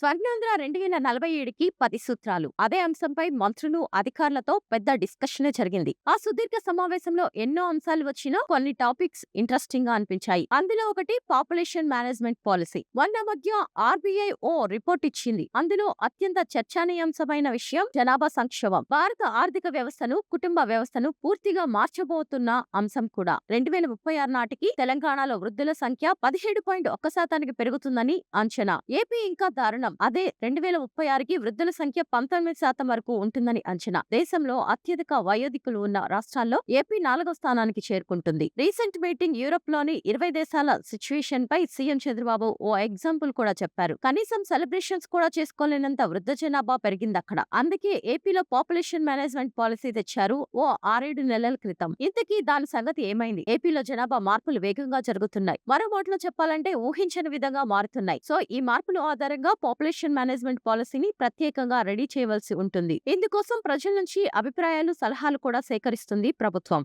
స్వర్ణాంధ్ర 2047కి 10 సూత్రాలు. అదే అంశంపై మంత్రులు, అధికారులతో పెద్ద డిస్కషనే జరిగింది. ఆ సుదీర్ఘ సమావేశంలో ఎన్నో అంశాలు వచ్చినా కొన్ని టాపిక్స్ ఇంట్రెస్టింగ్ గా అనిపించాయి. అందులో ఒకటి పాపులేషన్ మేనేజ్మెంట్ పాలసీ. మొన్న మధ్య ఆర్బీఐ ఓ రిపోర్ట్ ఇచ్చింది. అందులో అత్యంత చర్చనీయాంశమైన విషయం జనాభా సంక్షేమం. భారత ఆర్థిక వ్యవస్థను, కుటుంబ వ్యవస్థను పూర్తిగా మార్చబోతున్న అంశం కూడా. 2036 నాటికి తెలంగాణలో వృద్ధుల సంఖ్య 17.1% పెరుగుతుందని అంచనా. ఏపీ ఇంకా దారుణం. అదే 2036కి వృద్ధుల సంఖ్య 19% వరకు ఉంటుందని అంచనా. దేశంలో అత్యధిక వయోధికులు ఉన్న రాష్ట్రాల్లో ఏపీ 4వ స్థానానికి చేరుకుంటుంది. రీసెంట్ మీటింగ్ యూరోప్ లోని 20 దేశాల సిచ్యువేషన్ పై సీఎం చంద్రబాబు ఓ ఎగ్జాంపుల్ కూడా చెప్పారు. కనీసం సెలబ్రేషన్స్ కూడా చేసుకోలేనంత వృద్ధ జనాభా పెరిగిందక్కడ. అందుకే ఏపీలో పాపులేషన్ మేనేజ్మెంట్ పాలసీ తెచ్చారు ఓ 6-7 నెలల క్రితం. ఇంతకీ దాని సంగతి ఏమైంది? ఏపీలో జనాభా మార్పులు వేగంగా జరుగుతున్నాయి. మరో మాటలో చెప్పాలంటే ఊహించని విధంగా మారుతున్నాయి. సో ఈ మార్పుల ఆధారంగా పాపులేషన్ మేనేజ్మెంట్ పాలసీని ప్రత్యేకంగా రెడీ చేయవలసి ఉంటుంది. ఇందుకోసం ప్రజల నుంచి అభిప్రాయాలు, సలహాలు కూడా సేకరిస్తుంది ప్రభుత్వం.